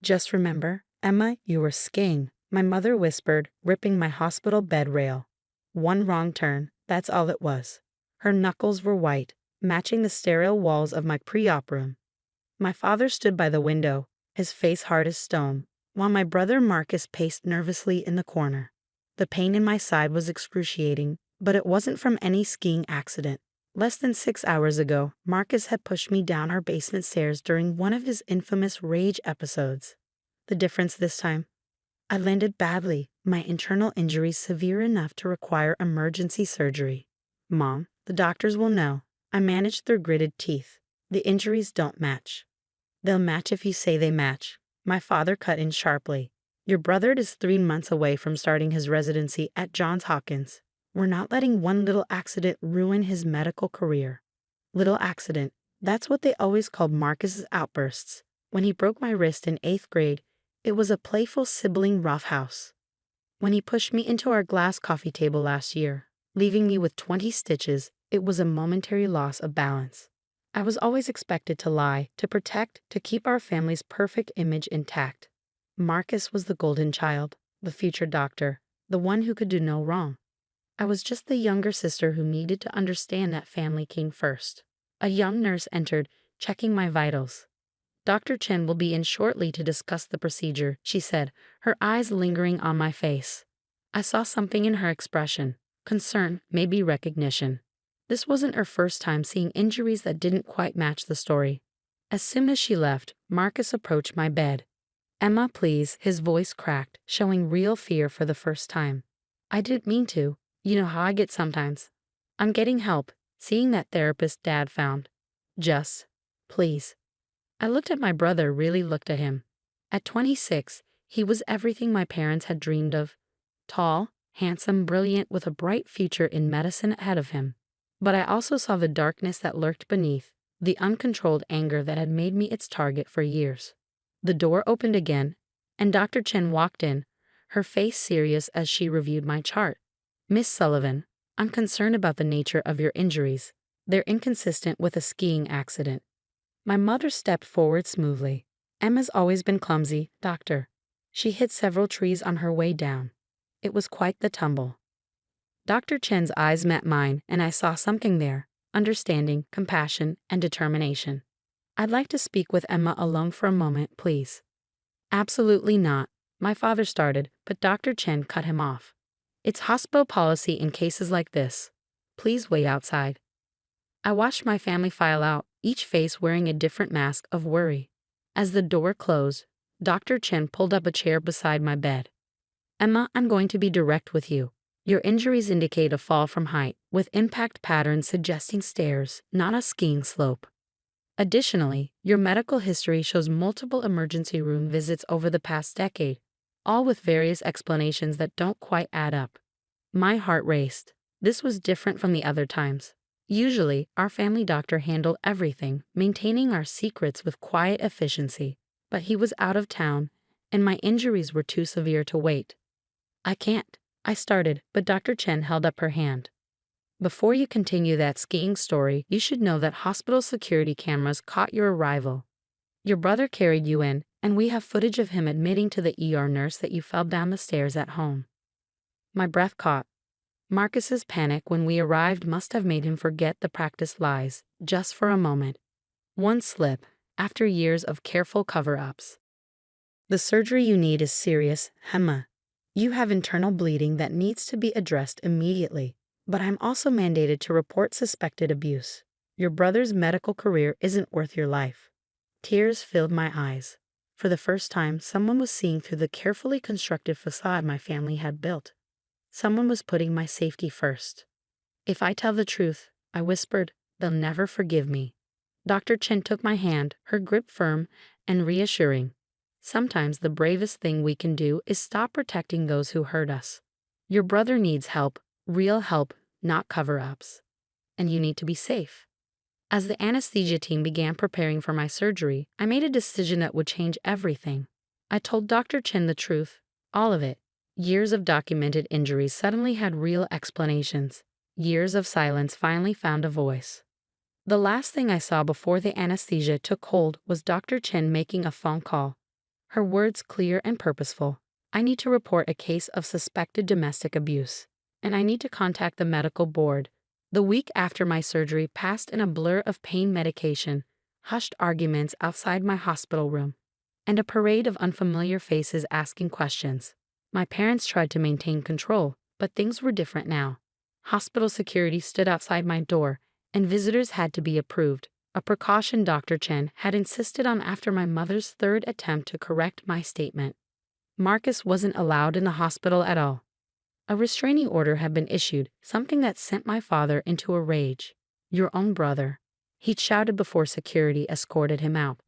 Just remember, Emma, you were skiing, my mother whispered, ripping my hospital bed rail. One wrong turn, that's all it was. Her knuckles were white, matching the sterile walls of my pre-op room. My father stood by the window, his face hard as stone, while my brother Marcus paced nervously in the corner. The pain in my side was excruciating, but it wasn't from any skiing accident. Less than 6 hours ago, Marcus had pushed me down our basement stairs during one of his infamous rage episodes. The difference this time? I landed badly, my internal injuries severe enough to require emergency surgery. Mom, the doctors will know. I managed through gritted teeth. The injuries don't match. They'll match if you say they match. My father cut in sharply. Your brother is 3 months away from starting his residency at Johns Hopkins. We're not letting one little accident ruin his medical career. Little accident, that's what they always called Marcus's outbursts. When he broke my wrist in 8th grade, it was a playful sibling roughhouse. When he pushed me into our glass coffee table last year, leaving me with 20 stitches, it was a momentary loss of balance. I was always expected to lie, to protect, to keep our family's perfect image intact. Marcus was the golden child, the future doctor, the one who could do no wrong. I was just the younger sister who needed to understand that family came first. A young nurse entered, checking my vitals. Dr. Chen will be in shortly to discuss the procedure, she said, her eyes lingering on my face. I saw something in her expression. Concern, maybe recognition. This wasn't her first time seeing injuries that didn't quite match the story. As soon as she left, Marcus approached my bed. Emma, please, his voice cracked, showing real fear for the first time. I didn't mean to. You know how I get sometimes. I'm getting help, seeing that therapist Dad found. Just, please. I looked at my brother, really looked at him. At 26, he was everything my parents had dreamed of. Tall, handsome, brilliant, with a bright future in medicine ahead of him. But I also saw the darkness that lurked beneath, the uncontrolled anger that had made me its target for years. The door opened again, and Dr. Chen walked in, her face serious as she reviewed my chart. Miss Sullivan, I'm concerned about the nature of your injuries. They're inconsistent with a skiing accident. My mother stepped forward smoothly. Emma's always been clumsy, doctor. She hit several trees on her way down. It was quite the tumble. Dr. Chen's eyes met mine, and I saw something there, understanding, compassion, and determination. I'd like to speak with Emma alone for a moment, please. Absolutely not, my father started, but Dr. Chen cut him off. It's hospital policy in cases like this. Please wait outside. I watched my family file out, each face wearing a different mask of worry. As the door closed, Dr. Chen pulled up a chair beside my bed. Emma, I'm going to be direct with you. Your injuries indicate a fall from height, with impact patterns suggesting stairs, not a skiing slope. Additionally, your medical history shows multiple emergency room visits over the past decade, all with various explanations that don't quite add up. My heart raced. This was different from the other times. Usually, our family doctor handled everything, maintaining our secrets with quiet efficiency. But he was out of town, and my injuries were too severe to wait. I can't, I started, but Dr. Chen held up her hand. Before you continue that skiing story, you should know that hospital security cameras caught your arrival. Your brother carried you in, and we have footage of him admitting to the ER nurse that you fell down the stairs at home. My breath caught. Marcus's panic when we arrived must have made him forget the practice lies, just for a moment. One slip, after years of careful cover-ups. The surgery you need is serious, Emma. You have internal bleeding that needs to be addressed immediately, but I'm also mandated to report suspected abuse. Your brother's medical career isn't worth your life. Tears filled my eyes. For the first time, someone was seeing through the carefully constructed facade my family had built. Someone was putting my safety first. If I tell the truth, I whispered, they'll never forgive me. Dr. Chen took my hand, her grip firm and reassuring. Sometimes the bravest thing we can do is stop protecting those who hurt us. Your brother needs help, real help, not cover-ups. And you need to be safe. As the anesthesia team began preparing for my surgery, I made a decision that would change everything. I told Dr. Chen the truth, all of it. Years of documented injuries suddenly had real explanations. Years of silence finally found a voice. The last thing I saw before the anesthesia took hold was Dr. Chen making a phone call. Her words clear and purposeful. I need to report a case of suspected domestic abuse, and I need to contact the medical board. The week after my surgery passed in a blur of pain medication, hushed arguments outside my hospital room, and a parade of unfamiliar faces asking questions. My parents tried to maintain control, but things were different now. Hospital security stood outside my door, and visitors had to be approved, a precaution Dr. Chen had insisted on after my mother's third attempt to correct my statement. Marcus wasn't allowed in the hospital at all. A restraining order had been issued, something that sent my father into a rage. "Your own brother," he'd shouted before security escorted him out.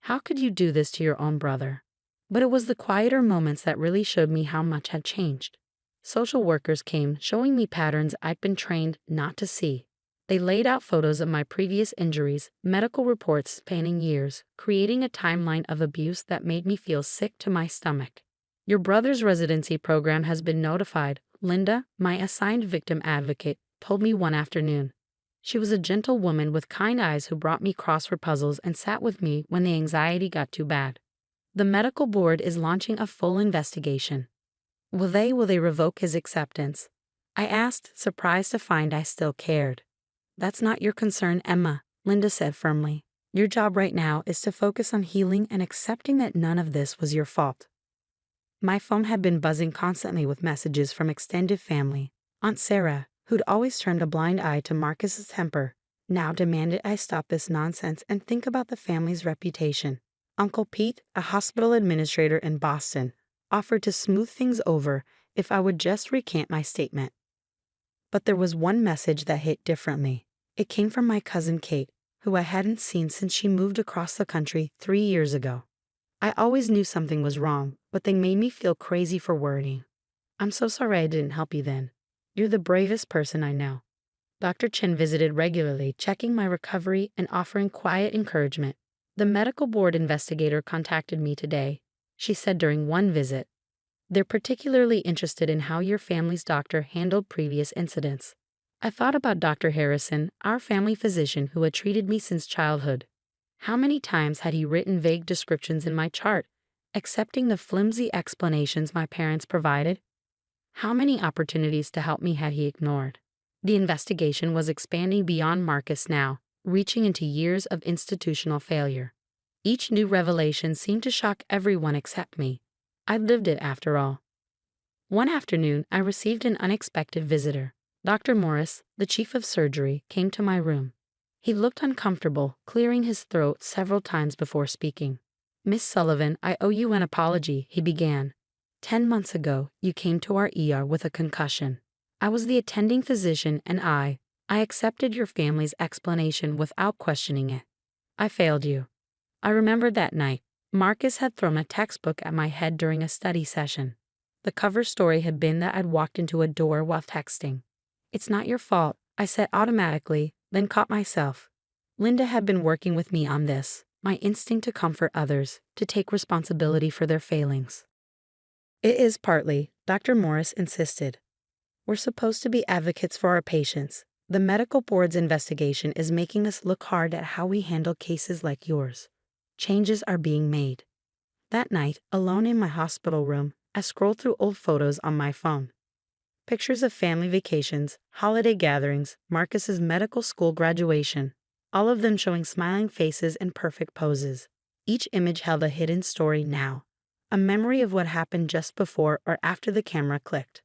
"How could you do this to your own brother?" But it was the quieter moments that really showed me how much had changed. Social workers came, showing me patterns I'd been trained not to see. They laid out photos of my previous injuries, medical reports spanning years, creating a timeline of abuse that made me feel sick to my stomach. "Your brother's residency program has been notified," Linda, my assigned victim advocate, told me one afternoon. She was a gentle woman with kind eyes who brought me crossword puzzles and sat with me when the anxiety got too bad. "The medical board is launching a full investigation." Will they revoke his acceptance?" I asked, surprised to find I still cared. "That's not your concern, Emma," Linda said firmly. "Your job right now is to focus on healing and accepting that none of this was your fault." My phone had been buzzing constantly with messages from extended family. Aunt Sarah, who'd always turned a blind eye to Marcus's temper, now demanded I stop this nonsense and think about the family's reputation. Uncle Pete, a hospital administrator in Boston, offered to smooth things over if I would just recant my statement. But there was one message that hit differently. It came from my cousin Kate, who I hadn't seen since she moved across the country 3 years ago. I always knew something was wrong, but they made me feel crazy for worrying. "I'm so sorry I didn't help you then. You're the bravest person I know." Dr. Chen visited regularly, checking my recovery and offering quiet encouragement. "The medical board investigator contacted me today," she said during one visit. "They're particularly interested in how your family's doctor handled previous incidents." I thought about Dr. Harrison, our family physician who had treated me since childhood. How many times had he written vague descriptions in my chart, accepting the flimsy explanations my parents provided? How many opportunities to help me had he ignored? The investigation was expanding beyond Marcus now, reaching into years of institutional failure. Each new revelation seemed to shock everyone except me. I'd lived it after all. One afternoon, I received an unexpected visitor. Dr. Morris, the chief of surgery, came to my room. He looked uncomfortable, clearing his throat several times before speaking. "Miss Sullivan, I owe you an apology," he began. 10 months ago, you came to our ER with a concussion. I was the attending physician and I accepted your family's explanation without questioning it. I failed you." I remembered that night. Marcus had thrown a textbook at my head during a study session. The cover story had been that I'd walked into a door while texting. "It's not your fault," I said automatically, then caught myself. Linda had been working with me on this, my instinct to comfort others, to take responsibility for their failings. "It is partly," Dr. Morris insisted. "We're supposed to be advocates for our patients. The medical board's investigation is making us look hard at how we handle cases like yours. Changes are being made." That night, alone in my hospital room, I scrolled through old photos on my phone. Pictures of family vacations, holiday gatherings, Marcus's medical school graduation, all of them showing smiling faces and perfect poses. Each image held a hidden story now, a memory of what happened just before or after the camera clicked.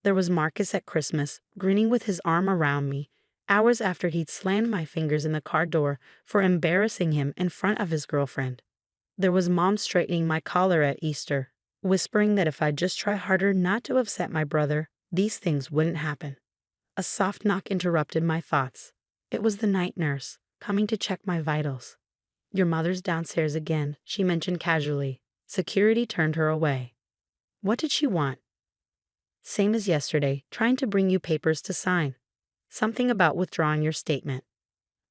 There was Marcus at Christmas, grinning with his arm around me, hours after he'd slammed my fingers in the car door for embarrassing him in front of his girlfriend. There was Mom straightening my collar at Easter, whispering that if I'd just try harder not to upset my brother, these things wouldn't happen. A soft knock interrupted my thoughts. It was the night nurse, coming to check my vitals. "Your mother's downstairs again," she mentioned casually. Security turned her away. What did she want? "Same as yesterday, trying to bring you papers to sign. Something about withdrawing your statement."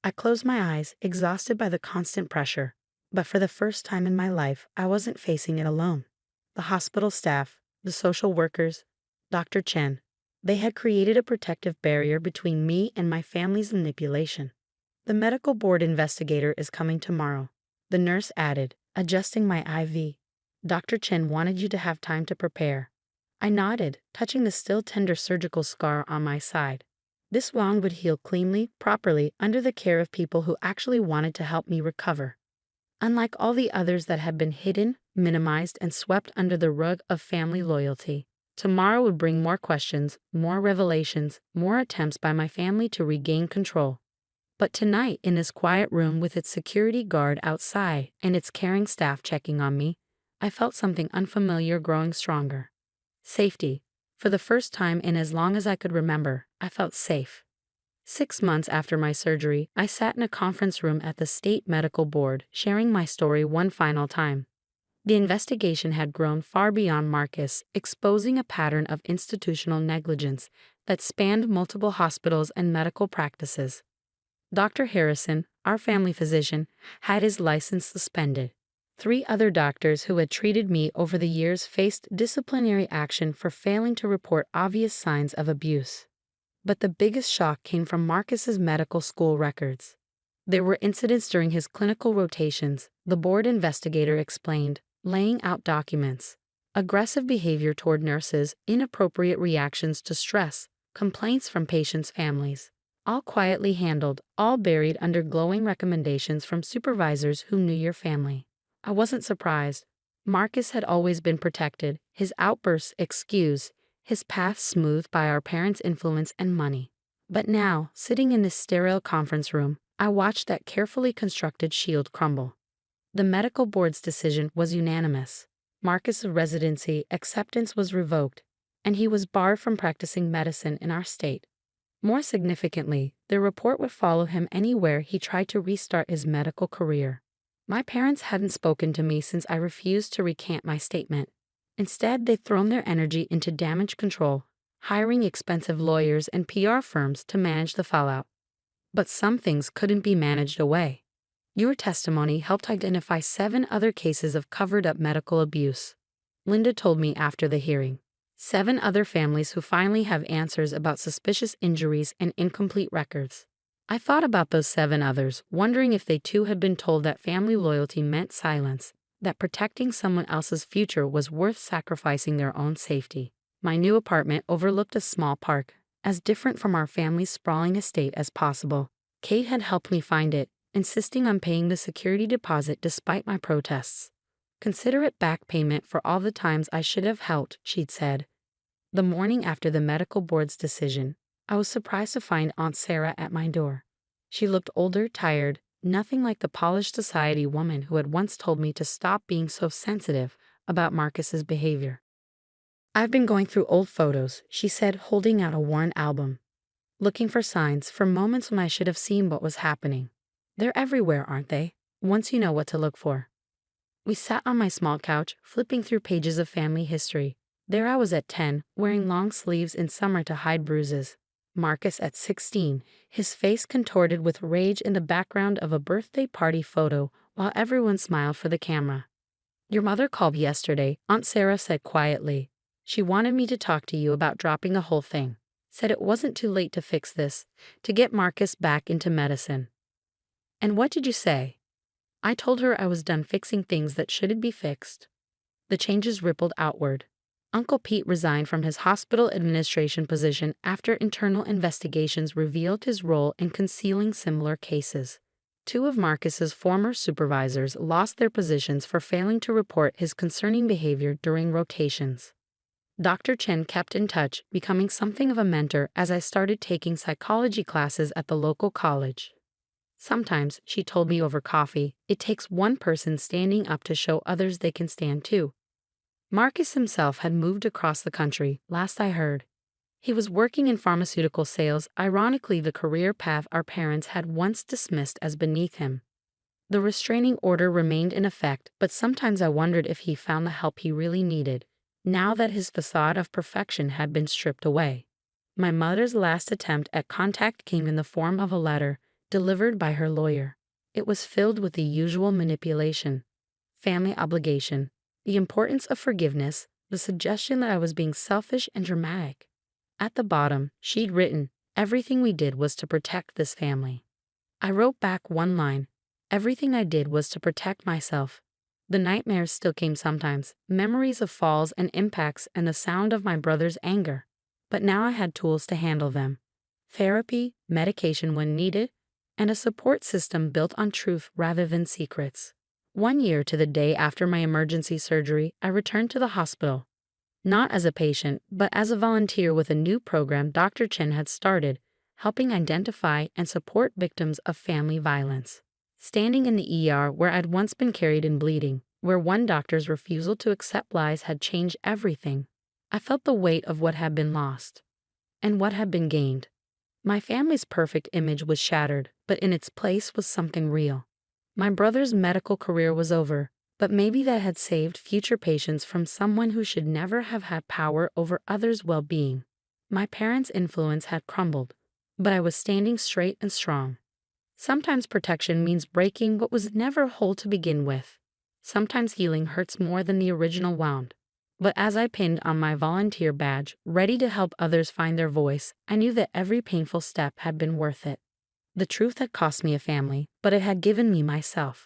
I closed my eyes, exhausted by the constant pressure. But for the first time in my life, I wasn't facing it alone. The hospital staff, the social workers, Dr. Chen, they had created a protective barrier between me and my family's manipulation. "The medical board investigator is coming tomorrow," the nurse added, adjusting my IV. Dr. Chen wanted you to have time to prepare. I nodded, touching the still tender surgical scar on my side. This wound would heal cleanly, properly, under the care of people who actually wanted to help me recover. Unlike all the others that had been hidden, minimized, and swept under the rug of family loyalty, tomorrow would bring more questions, more revelations, more attempts by my family to regain control. But tonight, in this quiet room with its security guard outside and its caring staff checking on me, I felt something unfamiliar growing stronger. Safety. For the first time in as long as I could remember, I felt safe. 6 months after my surgery, I sat in a conference room at the State Medical Board, sharing my story one final time. The investigation had grown far beyond Marcus, exposing a pattern of institutional negligence that spanned multiple hospitals and medical practices. Dr. Harrison, our family physician, had his license suspended. 3 other doctors who had treated me over the years faced disciplinary action for failing to report obvious signs of abuse. But the biggest shock came from Marcus's medical school records. There were incidents during his clinical rotations, the board investigator explained, laying out documents. Aggressive behavior toward nurses, inappropriate reactions to stress, complaints from patients' families. All quietly handled, all buried under glowing recommendations from supervisors who knew your family. I wasn't surprised. Marcus had always been protected, his outbursts excused, his path smoothed by our parents' influence and money. But now, sitting in this sterile conference room, I watched that carefully constructed shield crumble. The medical board's decision was unanimous. Marcus' residency acceptance was revoked, and he was barred from practicing medicine in our state. More significantly, the report would follow him anywhere he tried to restart his medical career. My parents hadn't spoken to me since I refused to recant my statement. Instead, they'd thrown their energy into damage control, hiring expensive lawyers and PR firms to manage the fallout. But some things couldn't be managed away. Your testimony helped identify 7 other cases of covered-up medical abuse. Linda told me after the hearing. 7 other families who finally have answers about suspicious injuries and incomplete records. I thought about those 7 others, wondering if they too had been told that family loyalty meant silence, that protecting someone else's future was worth sacrificing their own safety. My new apartment overlooked a small park, as different from our family's sprawling estate as possible. Kate had helped me find it, insisting on paying the security deposit despite my protests. Consider it back payment for all the times I should have helped, she'd said. The morning after the medical board's decision, I was surprised to find Aunt Sarah at my door. She looked older, tired, nothing like the polished society woman who had once told me to stop being so sensitive about Marcus's behavior. I've been going through old photos, she said, holding out a worn album. Looking for signs, for moments when I should have seen what was happening. They're everywhere, aren't they? Once you know what to look for. We sat on my small couch, flipping through pages of family history. There I was at 10, wearing long sleeves in summer to hide bruises. Marcus at 16, his face contorted with rage in the background of a birthday party photo, while everyone smiled for the camera. Your mother called yesterday, Aunt Sarah said quietly. She wanted me to talk to you about dropping the whole thing. Said it wasn't too late to fix this, to get Marcus back into medicine. And what did you say? I told her I was done fixing things that shouldn't be fixed. The changes rippled outward. Uncle Pete resigned from his hospital administration position after internal investigations revealed his role in concealing similar cases. 2 of Marcus's former supervisors lost their positions for failing to report his concerning behavior during rotations. Dr. Chen kept in touch, becoming something of a mentor as I started taking psychology classes at the local college. Sometimes, she told me over coffee, it takes one person standing up to show others they can stand too. Marcus himself had moved across the country, last I heard. He was working in pharmaceutical sales, ironically the career path our parents had once dismissed as beneath him. The restraining order remained in effect, but sometimes I wondered if he found the help he really needed, now that his facade of perfection had been stripped away. My mother's last attempt at contact came in the form of a letter, delivered by her lawyer. It was filled with the usual manipulation, family obligation, the importance of forgiveness, the suggestion that I was being selfish and dramatic. At the bottom, she'd written, everything we did was to protect this family. I wrote back one line, everything I did was to protect myself. The nightmares still came sometimes, memories of falls and impacts and the sound of my brother's anger. But now I had tools to handle them. Therapy, medication when needed, and a support system built on truth rather than secrets. 1 year to the day after my emergency surgery, I returned to the hospital. Not as a patient, but as a volunteer with a new program Dr. Chen had started, helping identify and support victims of family violence. Standing in the ER where I'd once been carried and bleeding, where one doctor's refusal to accept lies had changed everything, I felt the weight of what had been lost and what had been gained. My family's perfect image was shattered, but in its place was something real. My brother's medical career was over, but maybe that had saved future patients from someone who should never have had power over others' well-being. My parents' influence had crumbled, but I was standing straight and strong. Sometimes protection means breaking what was never whole to begin with. Sometimes healing hurts more than the original wound. But as I pinned on my volunteer badge, ready to help others find their voice, I knew that every painful step had been worth it. The truth had cost me a family, but it had given me myself.